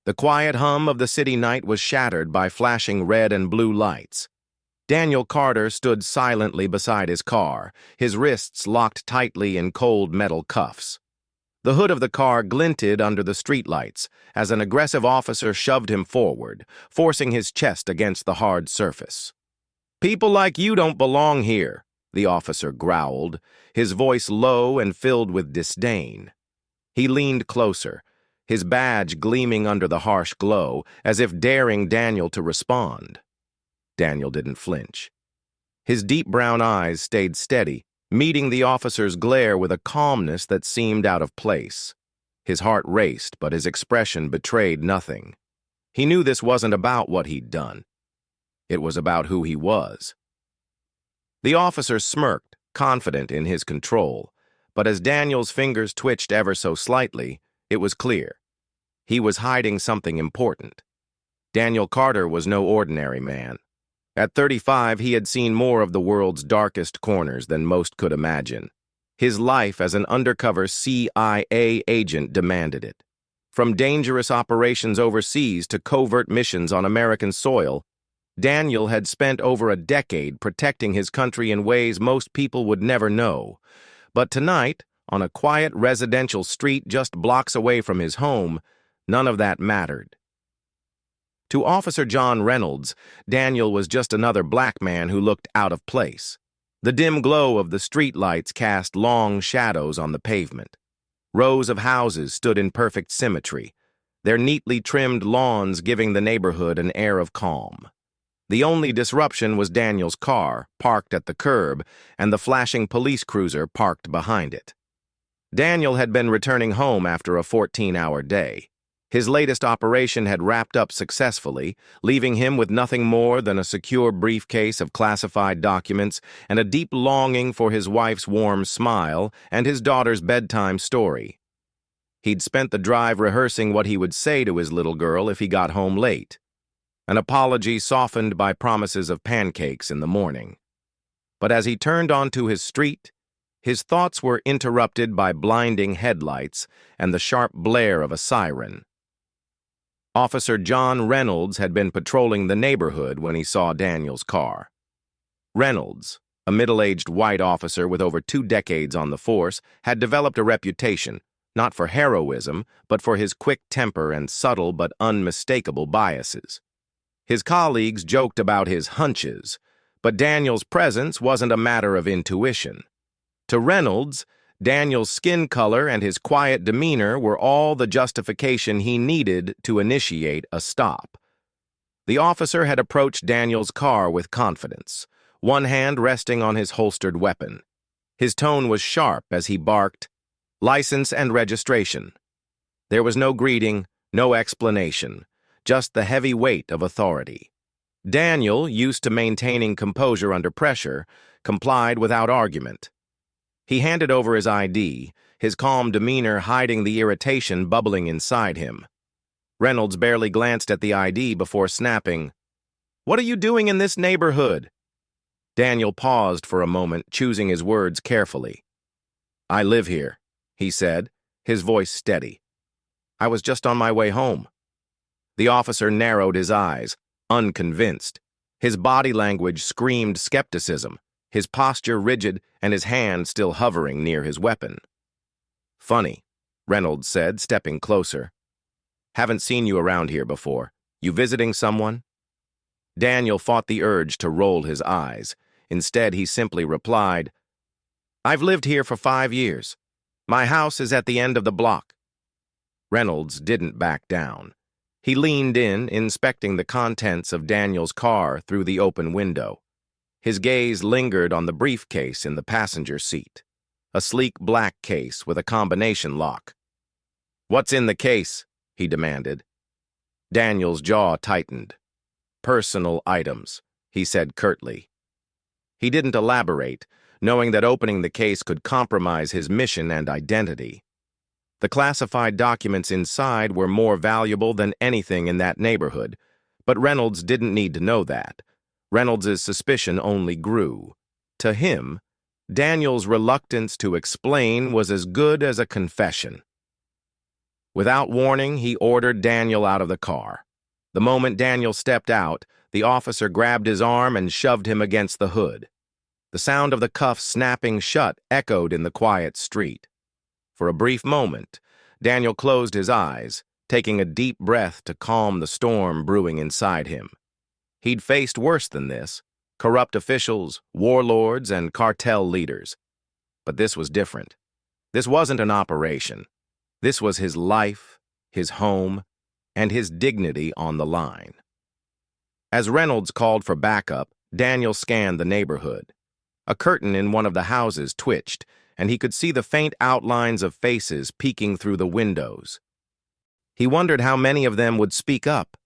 The quiet hum of the city night was shattered by flashing red and blue lights. Daniel Carter stood silently beside his car, his wrists locked tightly in cold metal cuffs. The hood of the car glinted under the streetlights as an aggressive officer shoved him forward, forcing his chest against the hard surface. "People like you don't belong here," the officer growled, his voice low and filled with disdain. He leaned closer, his badge gleaming under the harsh glow, as if daring Daniel to respond. Daniel didn't flinch. His deep brown eyes stayed steady, meeting the officer's glare with a calmness that seemed out of place. His heart raced, but his expression betrayed nothing. He knew this wasn't about what he'd done. It was about who he was. The officer smirked, confident in his control, but as Daniel's fingers twitched ever so slightly, it was clear. He was hiding something important. Daniel Carter was no ordinary man. At 35, he had seen more of the world's darkest corners than most could imagine. His life as an undercover CIA agent demanded it. From dangerous operations overseas to covert missions on American soil, Daniel had spent over a decade protecting his country in ways most people would never know. But tonight, on a quiet residential street just blocks away from his home, none of that mattered. To Officer John Reynolds, Daniel was just another black man who looked out of place. The dim glow of the streetlights cast long shadows on the pavement. Rows of houses stood in perfect symmetry, their neatly trimmed lawns giving the neighborhood an air of calm. The only disruption was Daniel's car, parked at the curb, and the flashing police cruiser parked behind it. Daniel had been returning home after a 14-hour day. His latest operation had wrapped up successfully, leaving him with nothing more than a secure briefcase of classified documents and a deep longing for his wife's warm smile and his daughter's bedtime story. He'd spent the drive rehearsing what he would say to his little girl if he got home late, an apology softened by promises of pancakes in the morning. But as he turned onto his street, his thoughts were interrupted by blinding headlights and the sharp blare of a siren. Officer John Reynolds had been patrolling the neighborhood when he saw Daniel's car. Reynolds, a middle-aged white officer with over 2 decades on the force, had developed a reputation, not for heroism, but for his quick temper and subtle but unmistakable biases. His colleagues joked about his hunches, but Daniel's presence wasn't a matter of intuition. To Reynolds, Daniel's skin color and his quiet demeanor were all the justification he needed to initiate a stop. The officer had approached Daniel's car with confidence, one hand resting on his holstered weapon. His tone was sharp as he barked, "License and registration." There was no greeting, no explanation, just the heavy weight of authority. Daniel, used to maintaining composure under pressure, complied without argument. He handed over his ID, his calm demeanor hiding the irritation bubbling inside him. Reynolds barely glanced at the ID before snapping, "What are you doing in this neighborhood?" Daniel paused for a moment, choosing his words carefully. "I live here," he said, his voice steady. "I was just on my way home." The officer narrowed his eyes, unconvinced. His body language screamed skepticism, his posture rigid and his hand still hovering near his weapon. "Funny," Reynolds said, stepping closer. "Haven't seen you around here before. You visiting someone?" Daniel fought the urge to roll his eyes. Instead, he simply replied, "I've lived here for 5 years. My house is at the end of the block." Reynolds didn't back down. He leaned in, inspecting the contents of Daniel's car through the open window. His gaze lingered on the briefcase in the passenger seat, a sleek black case with a combination lock. "What's in the case?" he demanded. Daniel's jaw tightened. "Personal items," he said curtly. He didn't elaborate, knowing that opening the case could compromise his mission and identity. The classified documents inside were more valuable than anything in that neighborhood, but Reynolds didn't need to know that. Reynolds' suspicion only grew. To him, Daniel's reluctance to explain was as good as a confession. Without warning, he ordered Daniel out of the car. The moment Daniel stepped out, the officer grabbed his arm and shoved him against the hood. The sound of the cuffs snapping shut echoed in the quiet street. For a brief moment, Daniel closed his eyes, taking a deep breath to calm the storm brewing inside him. He'd faced worse than this: corrupt officials, warlords, and cartel leaders. But this was different. This wasn't an operation. This was his life, his home, and his dignity on the line. As Reynolds called for backup, Daniel scanned the neighborhood. A curtain in one of the houses twitched, and he could see the faint outlines of faces peeking through the windows. He wondered how many of them would speak up,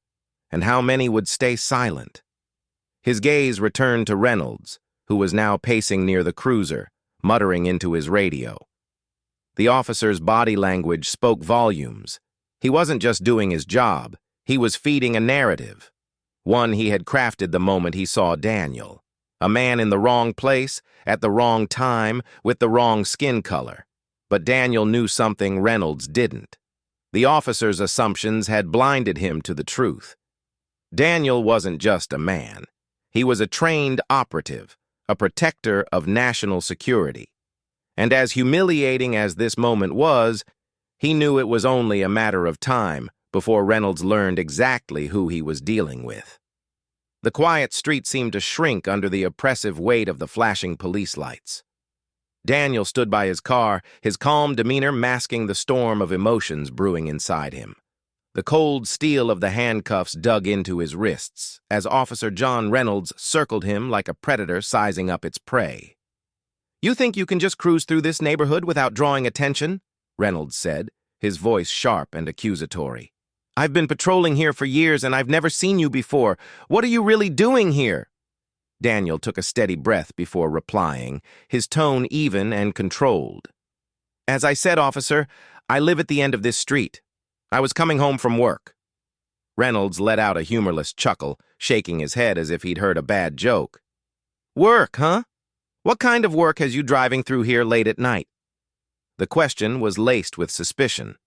and how many would stay silent. His gaze returned to Reynolds, who was now pacing near the cruiser, muttering into his radio. The officer's body language spoke volumes. He wasn't just doing his job, he was feeding a narrative. One he had crafted the moment he saw Daniel. A man in the wrong place, at the wrong time, with the wrong skin color. But Daniel knew something Reynolds didn't. The officer's assumptions had blinded him to the truth. Daniel wasn't just a man. He was a trained operative, a protector of national security. And as humiliating as this moment was, he knew it was only a matter of time before Reynolds learned exactly who he was dealing with. The quiet street seemed to shrink under the oppressive weight of the flashing police lights. Daniel stood by his car, his calm demeanor masking the storm of emotions brewing inside him. The cold steel of the handcuffs dug into his wrists as Officer John Reynolds circled him like a predator sizing up its prey. "You think you can just cruise through this neighborhood without drawing attention?" Reynolds said, his voice sharp and accusatory. "I've been patrolling here for years and I've never seen you before. What are you really doing here?" Daniel took a steady breath before replying, his tone even and controlled. "As I said, officer, I live at the end of this street. I was coming home from work." Reynolds let out a humorless chuckle, shaking his head as if he'd heard a bad joke. "Work, huh? What kind of work has you driving through here late at night?" The question was laced with suspicion.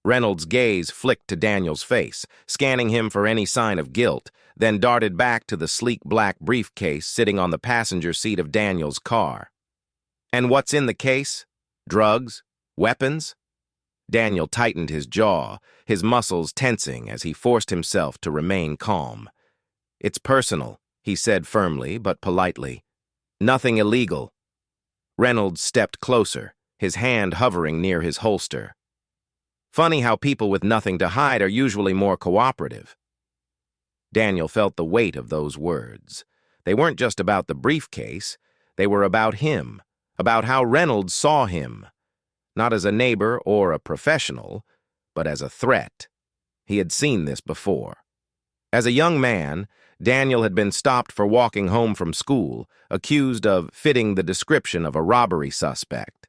Reynolds' gaze flicked to Daniel's face, scanning him for any sign of guilt, then darted back to the sleek black briefcase sitting on the passenger seat of Daniel's car. "And what's in the case? Drugs? Weapons?" Daniel tightened his jaw, his muscles tensing as he forced himself to remain calm. "It's personal," he said firmly but politely. "Nothing illegal." Reynolds stepped closer, his hand hovering near his holster. Funny how people with nothing to hide are usually more cooperative. Daniel felt the weight of those words. They weren't just about the briefcase, they were about him, about how Reynolds saw him. Not as a neighbor or a professional, but as a threat. He had seen this before. As a young man, Daniel had been stopped for walking home from school, accused of fitting the description of a robbery suspect.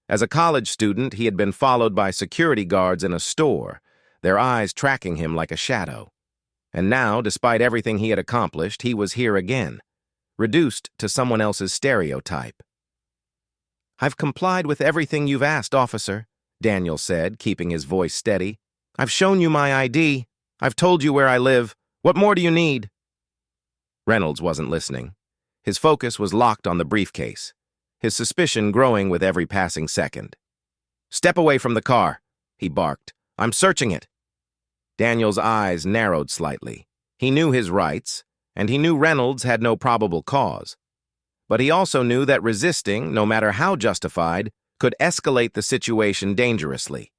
As a college student, he had been followed by security guards in a store, their eyes tracking him like a shadow. And now, despite everything he had accomplished, he was here again, reduced to someone else's stereotype. "I've complied with everything you've asked, officer," Daniel said, keeping his voice steady. "I've shown you my ID. I've told you where I live. What more do you need?" Reynolds wasn't listening. His focus was locked on the briefcase, his suspicion growing with every passing second. "Step away from the car," he barked. "I'm searching it." Daniel's eyes narrowed slightly. He knew his rights, and he knew Reynolds had no probable cause. But he also knew that resisting, no matter how justified, could escalate the situation dangerously.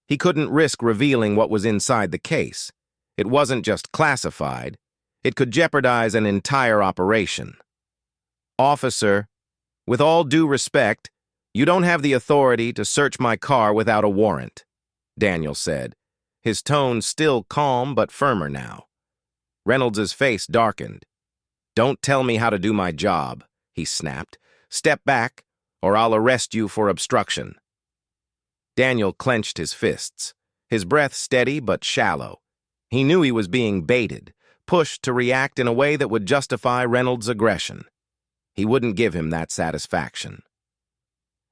He couldn't risk revealing what was inside the case. It wasn't just classified. It could jeopardize an entire operation. "Officer, with all due respect, you don't have the authority to search my car without a warrant," Daniel said, his tone still calm but firmer now. Reynolds' face darkened. "Don't tell me how to do my job," he snapped. "Step back, or I'll arrest you for obstruction." Daniel clenched his fists, his breath steady but shallow. He knew he was being baited, pushed to react in a way that would justify Reynolds' aggression. He wouldn't give him that satisfaction.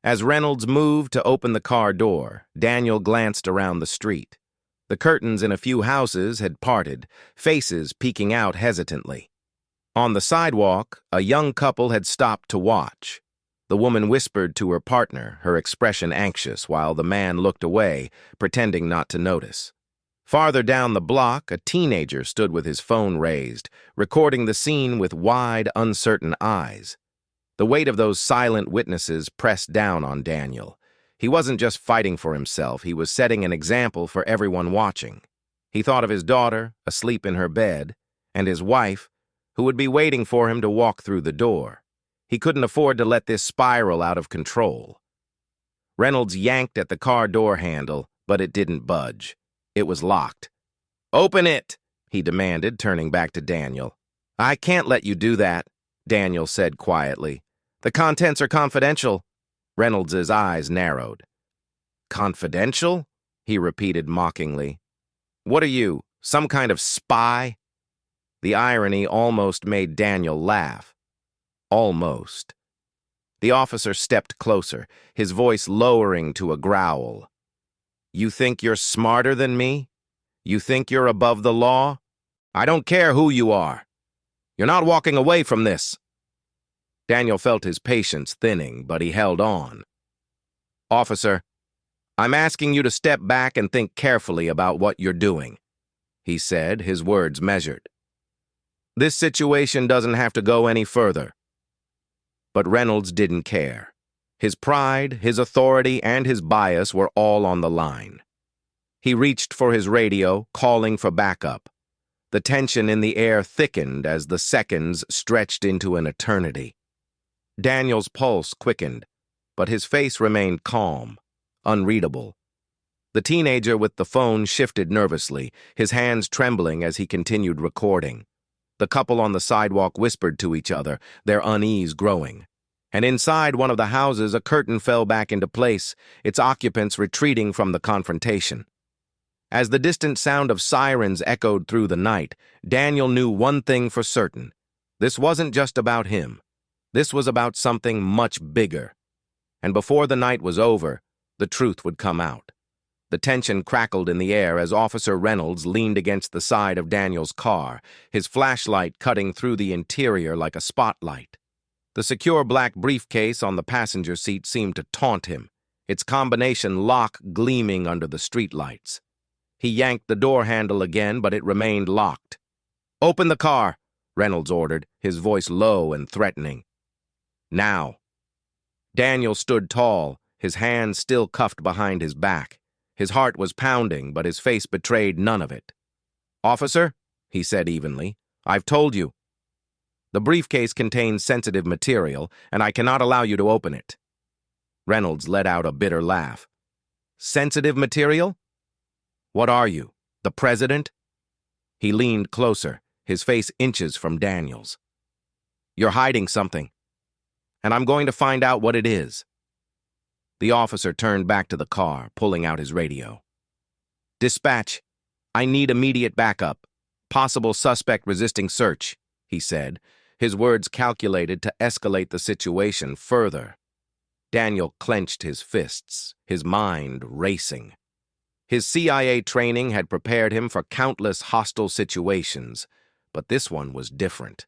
As Reynolds moved to open the car door, Daniel glanced around the street. The curtains in a few houses had parted, faces peeking out hesitantly. On the sidewalk, a young couple had stopped to watch. The woman whispered to her partner, her expression anxious, while the man looked away, pretending not to notice. Farther down the block, a teenager stood with his phone raised, recording the scene with wide, uncertain eyes. The weight of those silent witnesses pressed down on Daniel. He wasn't just fighting for himself, he was setting an example for everyone watching. He thought of his daughter, asleep in her bed, and his wife, who would be waiting for him to walk through the door. He couldn't afford to let this spiral out of control. Reynolds yanked at the car door handle, but it didn't budge. It was locked. "Open it!" he demanded, turning back to Daniel. "I can't let you do that," Daniel said quietly. "The contents are confidential." Reynolds' eyes narrowed. "Confidential?" he repeated mockingly. "What are you, some kind of spy?" The irony almost made Daniel laugh. Almost. The officer stepped closer, his voice lowering to a growl. "You think you're smarter than me? You think you're above the law? I don't care who you are. You're not walking away from this." Daniel felt his patience thinning, but he held on. "Officer, I'm asking you to step back and think carefully about what you're doing," he said, his words measured. "This situation doesn't have to go any further." But Reynolds didn't care. His pride, his authority, and his bias were all on the line. He reached for his radio, calling for backup. The tension in the air thickened as the seconds stretched into an eternity. Daniel's pulse quickened, but his face remained calm, unreadable. The teenager with the phone shifted nervously, his hands trembling as he continued recording. The couple on the sidewalk whispered to each other, their unease growing. And inside one of the houses, a curtain fell back into place, its occupants retreating from the confrontation. As the distant sound of sirens echoed through the night, Daniel knew one thing for certain. This wasn't just about him. This was about something much bigger. And before the night was over, the truth would come out. The tension crackled in the air as Officer Reynolds leaned against the side of Daniel's car, his flashlight cutting through the interior like a spotlight. The secure black briefcase on the passenger seat seemed to taunt him, its combination lock gleaming under the streetlights. He yanked the door handle again, but it remained locked. "Open the car," Reynolds ordered, his voice low and threatening. "Now." Daniel stood tall, his hands still cuffed behind his back. His heart was pounding, but his face betrayed none of it. "Officer," he said evenly, "I've told you. The briefcase contains sensitive material, and I cannot allow you to open it." Reynolds let out a bitter laugh. "Sensitive material? What are you, the president?" He leaned closer, his face inches from Daniel's. "You're hiding something, and I'm going to find out what it is." The officer turned back to the car, pulling out his radio. "Dispatch, I need immediate backup. Possible suspect resisting search," he said, his words calculated to escalate the situation further. Daniel clenched his fists, his mind racing. His CIA training had prepared him for countless hostile situations, but this one was different.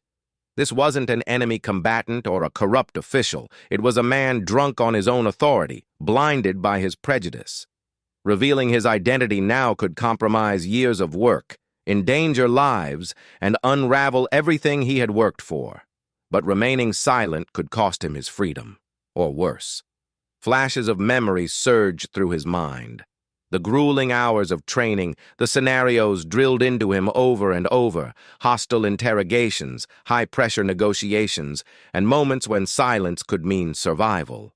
This wasn't an enemy combatant or a corrupt official. It was a man drunk on his own authority, blinded by his prejudice. Revealing his identity now could compromise years of work, endanger lives, and unravel everything he had worked for. But remaining silent could cost him his freedom, or worse. Flashes of memory surged through his mind. The grueling hours of training, the scenarios drilled into him over and over, hostile interrogations, high-pressure negotiations, and moments when silence could mean survival.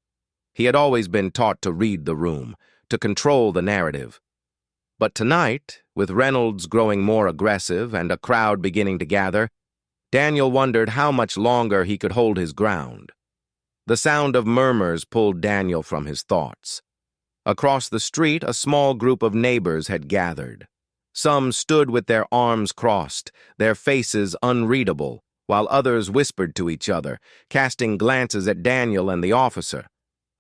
He had always been taught to read the room, to control the narrative. But tonight, with Reynolds growing more aggressive and a crowd beginning to gather, Daniel wondered how much longer he could hold his ground. The sound of murmurs pulled Daniel from his thoughts. Across the street, a small group of neighbors had gathered. Some stood with their arms crossed, their faces unreadable, while others whispered to each other, casting glances at Daniel and the officer.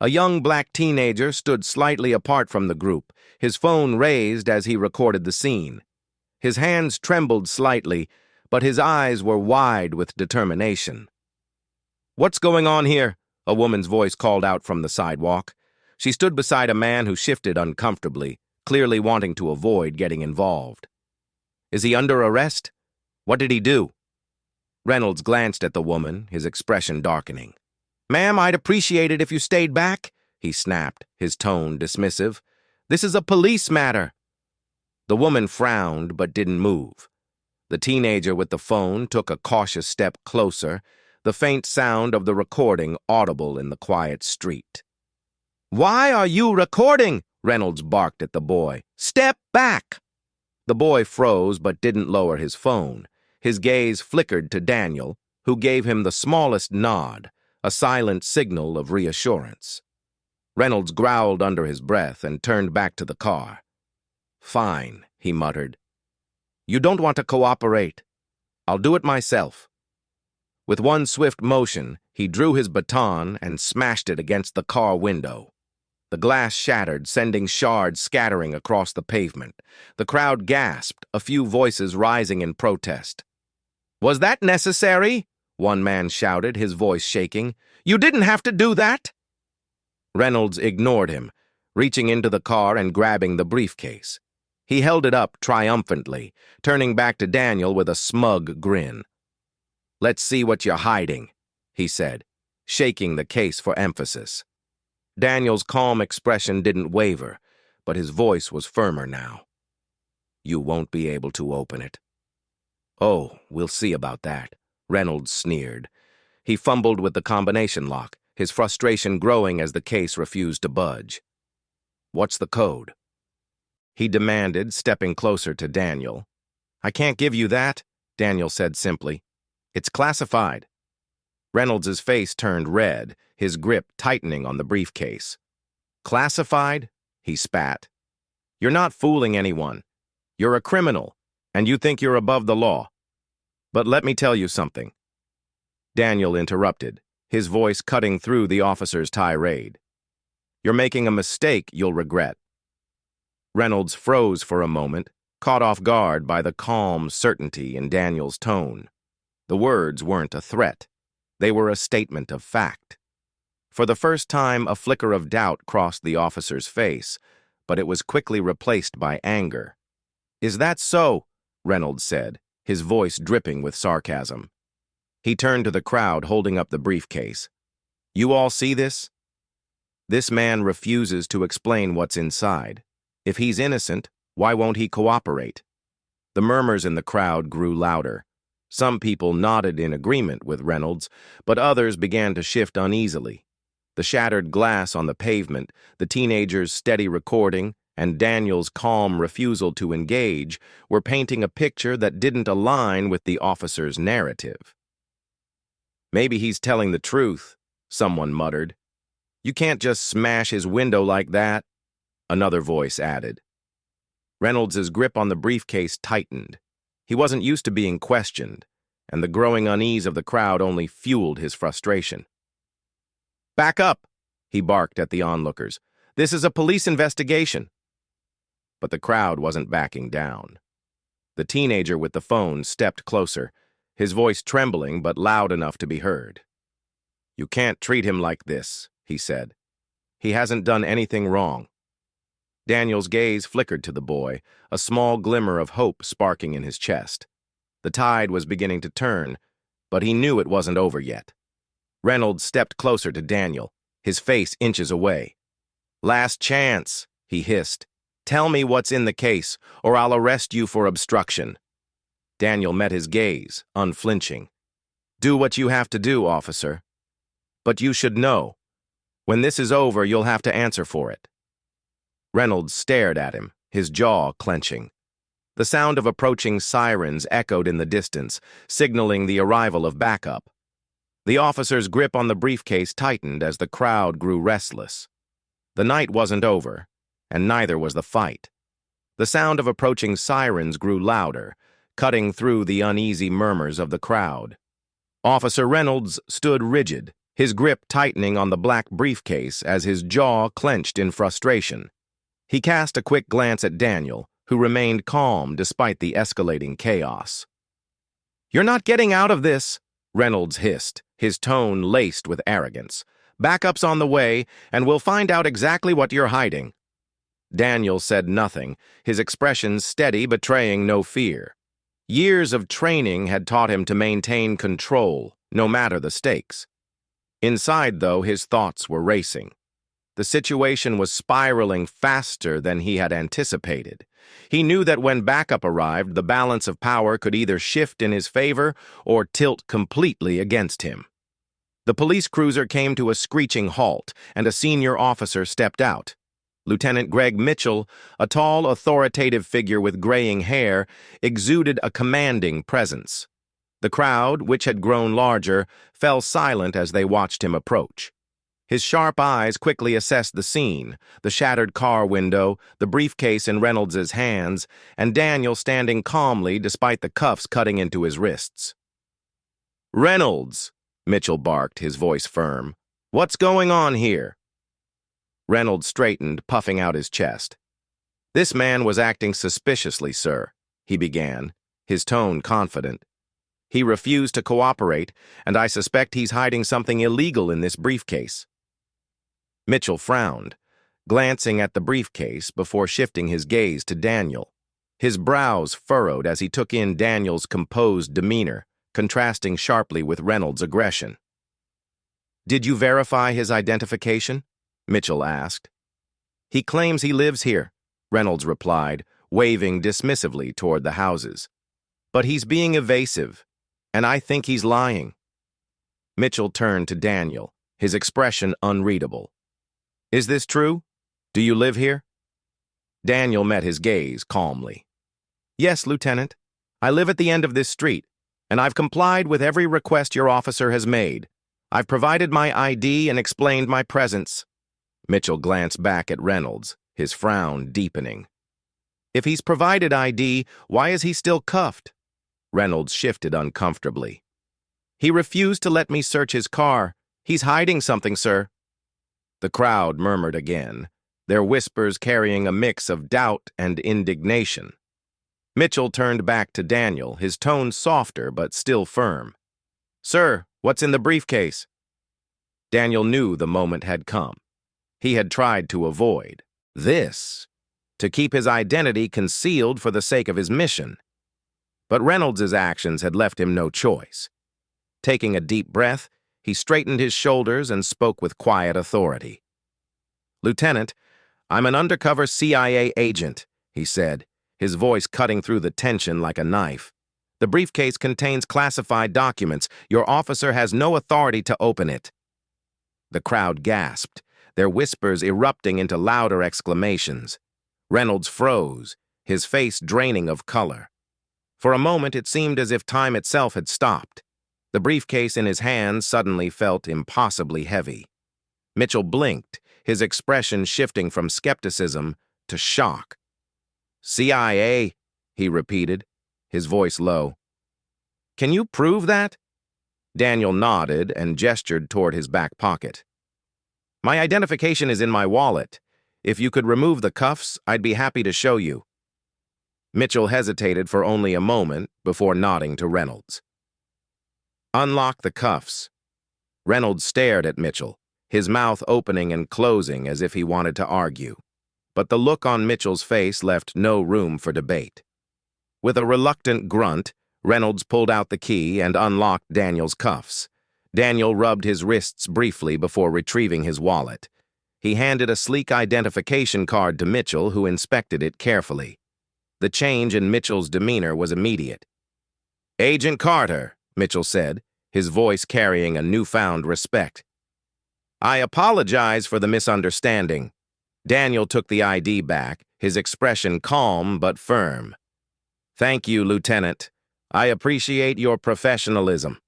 A young black teenager stood slightly apart from the group, his phone raised as he recorded the scene. His hands trembled slightly, but his eyes were wide with determination. "What's going on here?" a woman's voice called out from the sidewalk. She stood beside a man who shifted uncomfortably, clearly wanting to avoid getting involved. "Is he under arrest? What did he do?" Reynolds glanced at the woman, his expression darkening. "Ma'am, I'd appreciate it if you stayed back," he snapped, his tone dismissive. "This is a police matter." The woman frowned but didn't move. The teenager with the phone took a cautious step closer, the faint sound of the recording audible in the quiet street. "Why are you recording?" Reynolds barked at the boy. "Step back!" The boy froze but didn't lower his phone. His gaze flickered to Daniel, who gave him the smallest nod, a silent signal of reassurance. Reynolds growled under his breath and turned back to the car. "Fine," he muttered. "You don't want to cooperate. I'll do it myself." With one swift motion, he drew his baton and smashed it against the car window. The glass shattered, sending shards scattering across the pavement. The crowd gasped, a few voices rising in protest. "Was that necessary?" one man shouted, his voice shaking. "You didn't have to do that!" Reynolds ignored him, reaching into the car and grabbing the briefcase. He held it up triumphantly, turning back to Daniel with a smug grin. "Let's see what you're hiding," he said, shaking the case for emphasis. Daniel's calm expression didn't waver, but his voice was firmer now. "You won't be able to open it." "Oh, we'll see about that," Reynolds sneered. He fumbled with the combination lock, his frustration growing as the case refused to budge. "What's the code?" he demanded, stepping closer to Daniel. "I can't give you that," Daniel said simply. "It's classified." Reynolds' face turned red, his grip tightening on the briefcase. "Classified?" he spat. "You're not fooling anyone. You're a criminal, and you think you're above the law. But let me tell you something." Daniel interrupted, his voice cutting through the officer's tirade. "You're making a mistake you'll regret." Reynolds froze for a moment, caught off guard by the calm certainty in Daniel's tone. The words weren't a threat. They were a statement of fact. For the first time, a flicker of doubt crossed the officer's face, but it was quickly replaced by anger. "Is that so?" Reynolds said, his voice dripping with sarcasm. He turned to the crowd holding up the briefcase. "You all see this? This man refuses to explain what's inside. If he's innocent, why won't he cooperate?" The murmurs in the crowd grew louder. Some people nodded in agreement with Reynolds, but others began to shift uneasily. The shattered glass on the pavement, the teenager's steady recording, and Daniel's calm refusal to engage were painting a picture that didn't align with the officer's narrative. "Maybe he's telling the truth," someone muttered. "You can't just smash his window like that," another voice added. Reynolds' grip on the briefcase tightened. He wasn't used to being questioned, and the growing unease of the crowd only fueled his frustration. "Back up," he barked at the onlookers. "This is a police investigation." But the crowd wasn't backing down. The teenager with the phone stepped closer, his voice trembling but loud enough to be heard. "You can't treat him like this," he said. "He hasn't done anything wrong." Daniel's gaze flickered to the boy, a small glimmer of hope sparking in his chest. The tide was beginning to turn, but he knew it wasn't over yet. Reynolds stepped closer to Daniel, his face inches away. "Last chance," he hissed. "Tell me what's in the case, or I'll arrest you for obstruction." Daniel met his gaze, unflinching. "Do what you have to do, officer. But you should know. When this is over, you'll have to answer for it." Reynolds stared at him, his jaw clenching. The sound of approaching sirens echoed in the distance, signaling the arrival of backup. The officer's grip on the briefcase tightened as the crowd grew restless. The night wasn't over, and neither was the fight. The sound of approaching sirens grew louder, cutting through the uneasy murmurs of the crowd. Officer Reynolds stood rigid, his grip tightening on the black briefcase as his jaw clenched in frustration. He cast a quick glance at Daniel, who remained calm despite the escalating chaos. "You're not getting out of this," Reynolds hissed, his tone laced with arrogance. "Backup's on the way, and we'll find out exactly what you're hiding." Daniel said nothing, his expression steady, betraying no fear. Years of training had taught him to maintain control, no matter the stakes. Inside, though, his thoughts were racing. The situation was spiraling faster than he had anticipated. He knew that when backup arrived, the balance of power could either shift in his favor or tilt completely against him. The police cruiser came to a screeching halt, and a senior officer stepped out. Lieutenant Greg Mitchell, a tall, authoritative figure with graying hair, exuded a commanding presence. The crowd, which had grown larger, fell silent as they watched him approach. His sharp eyes quickly assessed the scene, the shattered car window, the briefcase in Reynolds' hands, and Daniel standing calmly despite the cuffs cutting into his wrists. "Reynolds," Mitchell barked, his voice firm. "What's going on here?" Reynolds straightened, puffing out his chest. "This man was acting suspiciously, sir," he began, his tone confident. "He refused to cooperate, and I suspect he's hiding something illegal in this briefcase." Mitchell frowned, glancing at the briefcase before shifting his gaze to Daniel. His brows furrowed as he took in Daniel's composed demeanor, contrasting sharply with Reynolds' aggression. "Did you verify his identification?" Mitchell asked. "He claims he lives here," Reynolds replied, waving dismissively toward the houses. "But he's being evasive, and I think he's lying." Mitchell turned to Daniel, his expression unreadable. "Is this true? Do you live here?" Daniel met his gaze calmly. "Yes, Lieutenant. I live at the end of this street, and I've complied with every request your officer has made. I've provided my ID and explained my presence." Mitchell glanced back at Reynolds, his frown deepening. "If he's provided ID, why is he still cuffed?" Reynolds shifted uncomfortably. "He refused to let me search his car. He's hiding something, sir." The crowd murmured again, their whispers carrying a mix of doubt and indignation. Mitchell turned back to Daniel, his tone softer but still firm. "Sir, what's in the briefcase?" Daniel knew the moment had come. He had tried to avoid this, to keep his identity concealed for the sake of his mission. But Reynolds' actions had left him no choice. Taking a deep breath, he straightened his shoulders and spoke with quiet authority. "Lieutenant, I'm an undercover CIA agent," he said, his voice cutting through the tension like a knife. "The briefcase contains classified documents. Your officer has no authority to open it." The crowd gasped, their whispers erupting into louder exclamations. Reynolds froze, his face draining of color. For a moment, it seemed as if time itself had stopped. The briefcase in his hands suddenly felt impossibly heavy. Mitchell blinked, his expression shifting from skepticism to shock. "CIA," he repeated, his voice low. "Can you prove that?" Daniel nodded and gestured toward his back pocket. "My identification is in my wallet. If you could remove the cuffs, I'd be happy to show you." Mitchell hesitated for only a moment before nodding to Reynolds. "Unlock the cuffs." Reynolds stared at Mitchell, his mouth opening and closing as if he wanted to argue. But the look on Mitchell's face left no room for debate. With a reluctant grunt, Reynolds pulled out the key and unlocked Daniel's cuffs. Daniel rubbed his wrists briefly before retrieving his wallet. He handed a sleek identification card to Mitchell, who inspected it carefully. The change in Mitchell's demeanor was immediate. "Agent Carter," Mitchell said, his voice carrying a newfound respect. "I apologize for the misunderstanding." Daniel took the ID back, his expression calm but firm. "Thank you, Lieutenant. I appreciate your professionalism."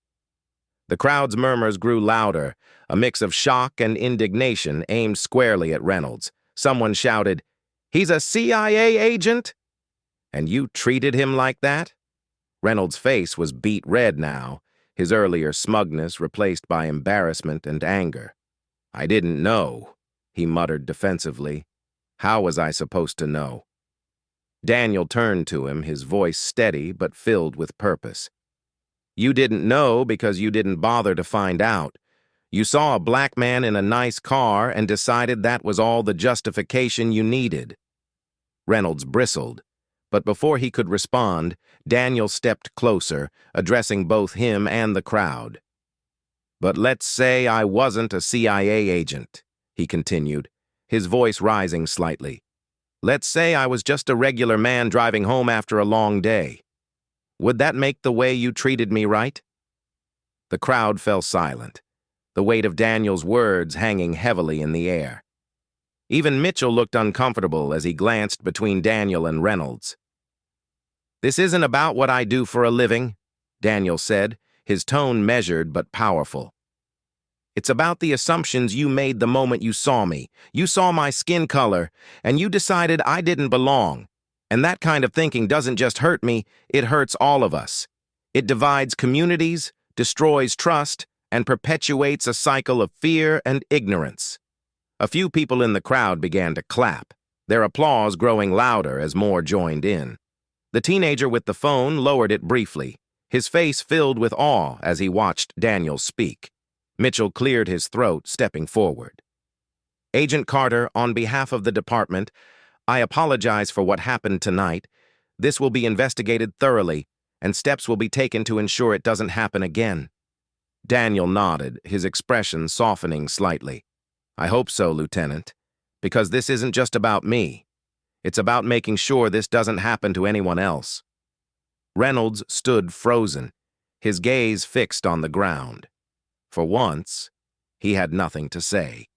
The crowd's murmurs grew louder, a mix of shock and indignation aimed squarely at Reynolds. Someone shouted, "He's a CIA agent? And you treated him like that?" Reynolds' face was beet red now, his earlier smugness replaced by embarrassment and anger. "I didn't know," he muttered defensively. "How was I supposed to know?" Daniel turned to him, his voice steady but filled with purpose. "You didn't know because you didn't bother to find out. You saw a black man in a nice car and decided that was all the justification you needed." Reynolds bristled, but before he could respond, Daniel stepped closer, addressing both him and the crowd. "But let's say I wasn't a CIA agent," he continued, his voice rising slightly. "Let's say I was just a regular man driving home after a long day. Would that make the way you treated me right?" The crowd fell silent, the weight of Daniel's words hanging heavily in the air. Even Mitchell looked uncomfortable as he glanced between Daniel and Reynolds. "This isn't about what I do for a living," Daniel said, his tone measured but powerful. "It's about the assumptions you made the moment you saw me. You saw my skin color, and you decided I didn't belong. And that kind of thinking doesn't just hurt me, it hurts all of us. It divides communities, destroys trust, and perpetuates a cycle of fear and ignorance." A few people in the crowd began to clap, their applause growing louder as more joined in. The teenager with the phone lowered it briefly, his face filled with awe as he watched Daniel speak. Mitchell cleared his throat, stepping forward. "Agent Carter, on behalf of the department, I apologize for what happened tonight. This will be investigated thoroughly, and steps will be taken to ensure it doesn't happen again." Daniel nodded, his expression softening slightly. "I hope so, Lieutenant, because this isn't just about me. It's about making sure this doesn't happen to anyone else." Reynolds stood frozen, his gaze fixed on the ground. For once, he had nothing to say.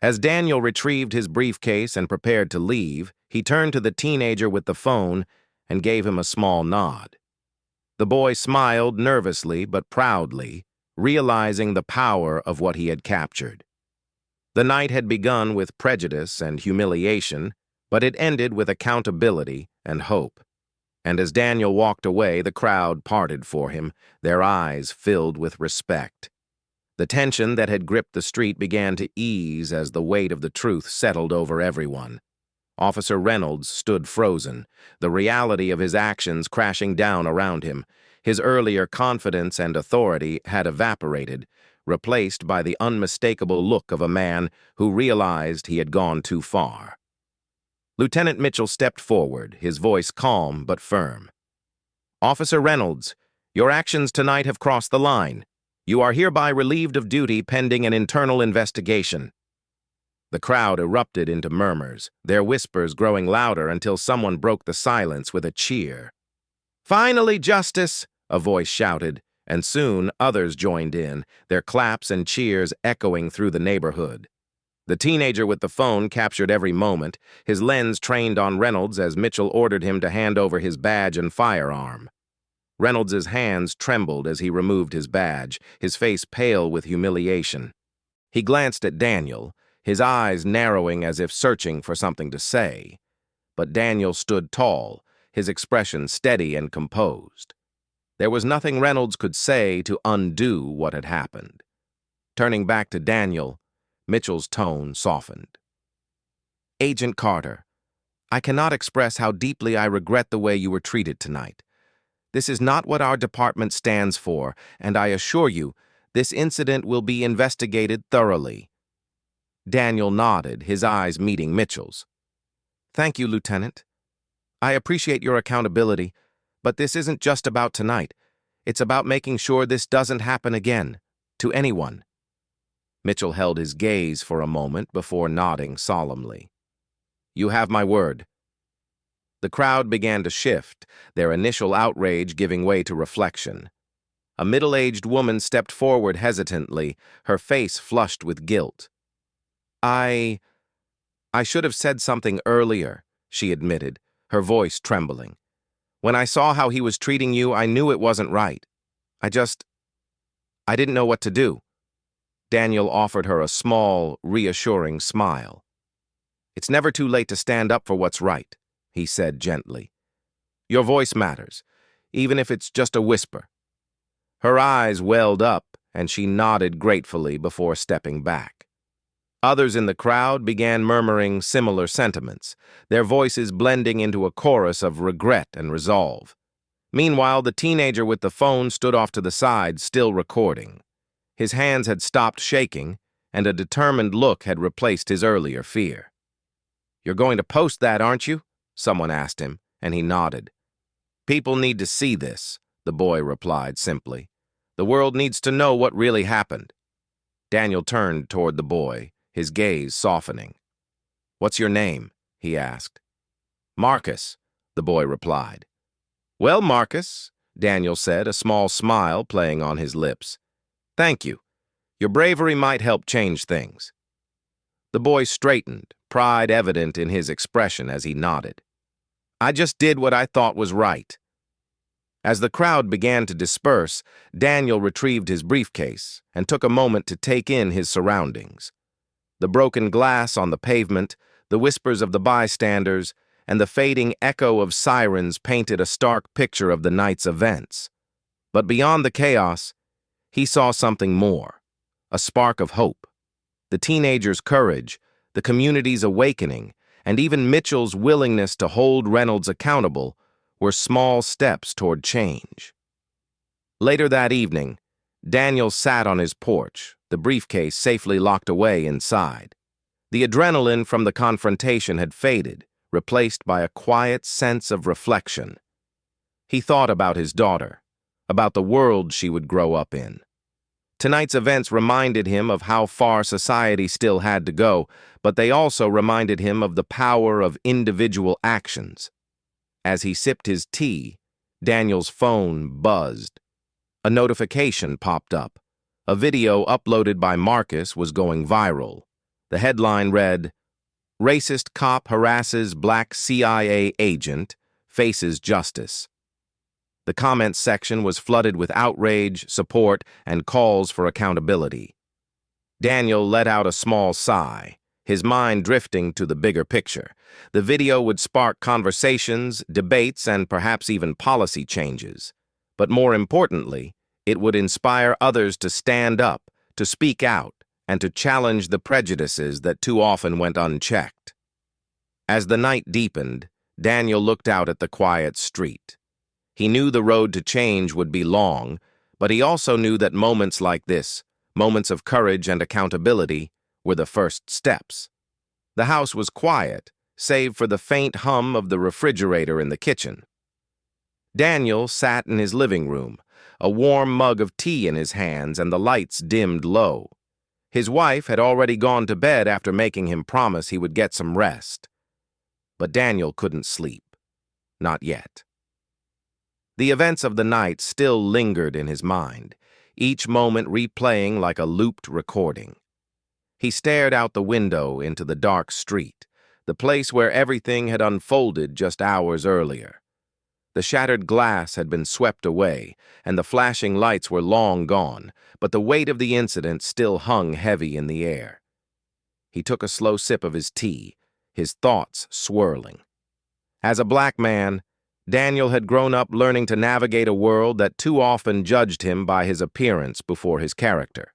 As Daniel retrieved his briefcase and prepared to leave, he turned to the teenager with the phone and gave him a small nod. The boy smiled nervously but proudly, realizing the power of what he had captured. The night had begun with prejudice and humiliation, but it ended with accountability and hope. And as Daniel walked away, the crowd parted for him, their eyes filled with respect. The tension that had gripped the street began to ease as the weight of the truth settled over everyone. Officer Reynolds stood frozen, the reality of his actions crashing down around him. His earlier confidence and authority had evaporated, replaced by the unmistakable look of a man who realized he had gone too far. Lieutenant Mitchell stepped forward, his voice calm but firm. "Officer Reynolds, your actions tonight have crossed the line. You are hereby relieved of duty pending an internal investigation." The crowd erupted into murmurs, their whispers growing louder until someone broke the silence with a cheer. "Finally, justice!" a voice shouted, and soon others joined in, their claps and cheers echoing through the neighborhood. The teenager with the phone captured every moment, his lens trained on Reynolds as Mitchell ordered him to hand over his badge and firearm. Reynolds' hands trembled as he removed his badge, his face pale with humiliation. He glanced at Daniel, his eyes narrowing as if searching for something to say. But Daniel stood tall, his expression steady and composed. There was nothing Reynolds could say to undo what had happened. Turning back to Daniel, Mitchell's tone softened. "Agent Carter, I cannot express how deeply I regret the way you were treated tonight. This is not what our department stands for, and I assure you, this incident will be investigated thoroughly." Daniel nodded, his eyes meeting Mitchell's. "Thank you, Lieutenant. I appreciate your accountability, but this isn't just about tonight. It's about making sure this doesn't happen again, to anyone." Mitchell held his gaze for a moment before nodding solemnly. "You have my word." The crowd began to shift, their initial outrage giving way to reflection. A middle-aged woman stepped forward hesitantly, her face flushed with guilt. I should have said something earlier," she admitted, her voice trembling. "When I saw how he was treating you, I knew it wasn't right. I didn't know what to do." Daniel offered her a small, reassuring smile. "It's never too late to stand up for what's right," he said gently. "Your voice matters, even if it's just a whisper." Her eyes welled up, and she nodded gratefully before stepping back. Others in the crowd began murmuring similar sentiments, their voices blending into a chorus of regret and resolve. Meanwhile, the teenager with the phone stood off to the side, still recording. His hands had stopped shaking, and a determined look had replaced his earlier fear. "You're going to post that, aren't you?" someone asked him, and he nodded. "People need to see this," the boy replied simply. "The world needs to know what really happened." Daniel turned toward the boy, his gaze softening. "What's your name?" he asked. "Marcus," the boy replied. "Well, Marcus," Daniel said, a small smile playing on his lips. "Thank you. Your bravery might help change things." The boy straightened, pride evident in his expression as he nodded. "I just did what I thought was right." As the crowd began to disperse, Daniel retrieved his briefcase and took a moment to take in his surroundings. The broken glass on the pavement, the whispers of the bystanders, and the fading echo of sirens painted a stark picture of the night's events. But beyond the chaos, he saw something more, a spark of hope. The teenager's courage, the community's awakening, and even Mitchell's willingness to hold Reynolds accountable were small steps toward change. Later that evening, Daniel sat on his porch, the briefcase safely locked away inside. The adrenaline from the confrontation had faded, replaced by a quiet sense of reflection. He thought about his daughter, about the world she would grow up in. Tonight's events reminded him of how far society still had to go, but they also reminded him of the power of individual actions. As he sipped his tea, Daniel's phone buzzed. A notification popped up. A video uploaded by Marcus was going viral. The headline read, "Racist Cop Harasses Black CIA Agent, Faces Justice." The comments section was flooded with outrage, support, and calls for accountability. Daniel let out a small sigh, his mind drifting to the bigger picture. The video would spark conversations, debates, and perhaps even policy changes. But more importantly, it would inspire others to stand up, to speak out, and to challenge the prejudices that too often went unchecked. As the night deepened, Daniel looked out at the quiet street. He knew the road to change would be long, but he also knew that moments like this, moments of courage and accountability, were the first steps. The house was quiet, save for the faint hum of the refrigerator in the kitchen. Daniel sat in his living room, a warm mug of tea in his hands and the lights dimmed low. His wife had already gone to bed after making him promise he would get some rest. But Daniel couldn't sleep. Not yet. The events of the night still lingered in his mind, each moment replaying like a looped recording. He stared out the window into the dark street, the place where everything had unfolded just hours earlier. The shattered glass had been swept away, and the flashing lights were long gone, but the weight of the incident still hung heavy in the air. He took a slow sip of his tea, his thoughts swirling. As a black man, Daniel had grown up learning to navigate a world that too often judged him by his appearance before his character.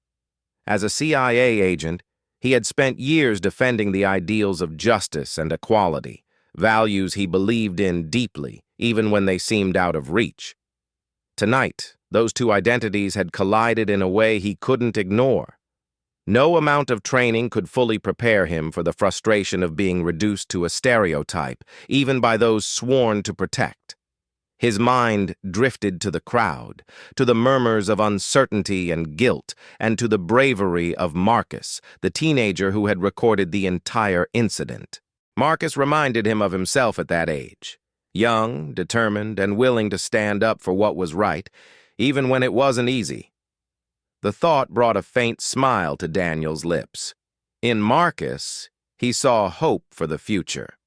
As a CIA agent, he had spent years defending the ideals of justice and equality, values he believed in deeply, even when they seemed out of reach. Tonight, those two identities had collided in a way he couldn't ignore. No amount of training could fully prepare him for the frustration of being reduced to a stereotype, even by those sworn to protect. His mind drifted to the crowd, to the murmurs of uncertainty and guilt, and to the bravery of Marcus, the teenager who had recorded the entire incident. Marcus reminded him of himself at that age, young, determined, and willing to stand up for what was right, even when it wasn't easy. The thought brought a faint smile to Daniel's lips. In Marcus, he saw hope for the future.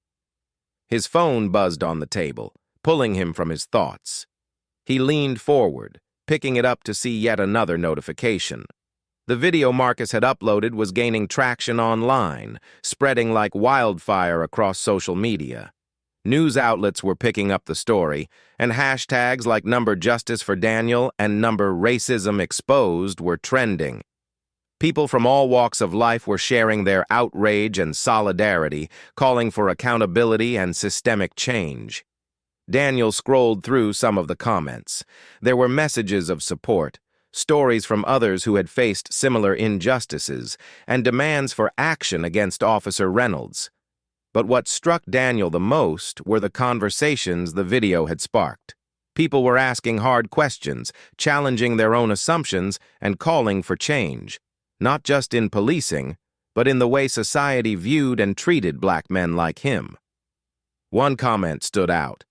His phone buzzed on the table, pulling him from his thoughts. He leaned forward, picking it up to see yet another notification. The video Marcus had uploaded was gaining traction online, spreading like wildfire across social media. News outlets were picking up the story, and hashtags like #Justice for Daniel and #Racism Exposed were trending. People from all walks of life were sharing their outrage and solidarity, calling for accountability and systemic change. Daniel scrolled through some of the comments. There were messages of support, stories from others who had faced similar injustices, and demands for action against Officer Reynolds. But what struck Daniel the most were the conversations the video had sparked. People were asking hard questions, challenging their own assumptions, and calling for change, not just in policing, but in the way society viewed and treated black men like him. One comment stood out.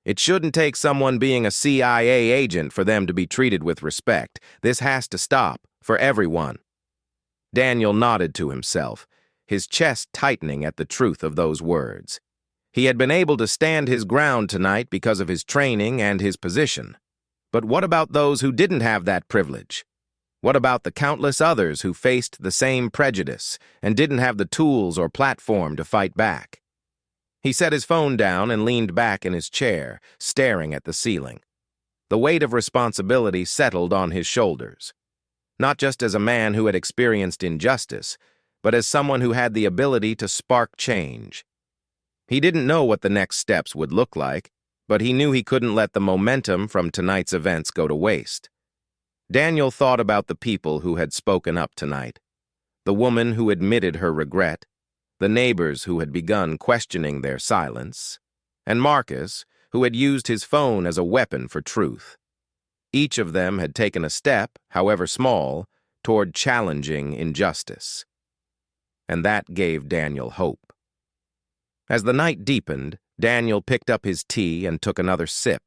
"It shouldn't take someone being a CIA agent for them to be treated with respect. This has to stop, for everyone." Daniel nodded to himself, his chest tightening at the truth of those words. He had been able to stand his ground tonight because of his training and his position. But what about those who didn't have that privilege? What about the countless others who faced the same prejudice and didn't have the tools or platform to fight back? He set his phone down and leaned back in his chair, staring at the ceiling. The weight of responsibility settled on his shoulders. Not just as a man who had experienced injustice, but as someone who had the ability to spark change. He didn't know what the next steps would look like, but he knew he couldn't let the momentum from tonight's events go to waste. Daniel thought about the people who had spoken up tonight, the woman who admitted her regret, the neighbors who had begun questioning their silence, and Marcus, who had used his phone as a weapon for truth. Each of them had taken a step, however small, toward challenging injustice. And that gave Daniel hope. As the night deepened, Daniel picked up his tea and took another sip.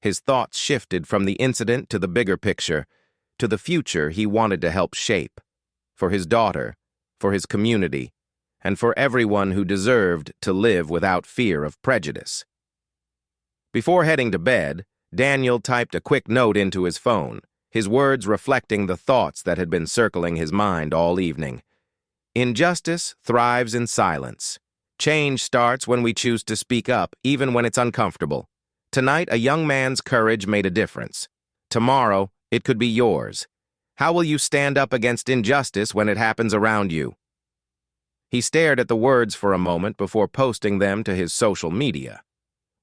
His thoughts shifted from the incident to the bigger picture, to the future he wanted to help shape, for his daughter, for his community, and for everyone who deserved to live without fear of prejudice. Before heading to bed, Daniel typed a quick note into his phone, his words reflecting the thoughts that had been circling his mind all evening. Injustice thrives in silence. Change starts when we choose to speak up, even when it's uncomfortable. Tonight, a young man's courage made a difference. Tomorrow, it could be yours. How will you stand up against injustice when it happens around you? He stared at the words for a moment before posting them to his social media.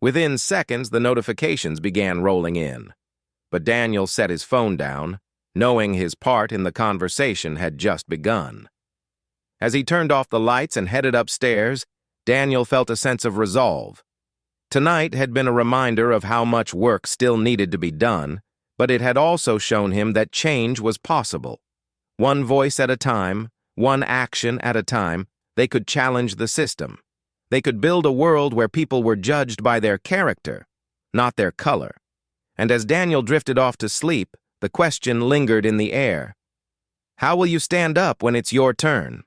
Within seconds, the notifications began rolling in. But Daniel set his phone down, knowing his part in the conversation had just begun. As he turned off the lights and headed upstairs, Daniel felt a sense of resolve. Tonight had been a reminder of how much work still needed to be done, but it had also shown him that change was possible. One voice at a time, one action at a time, they could challenge the system. They could build a world where people were judged by their character, not their color. And as Daniel drifted off to sleep, the question lingered in the air. How will you stand up when it's your turn?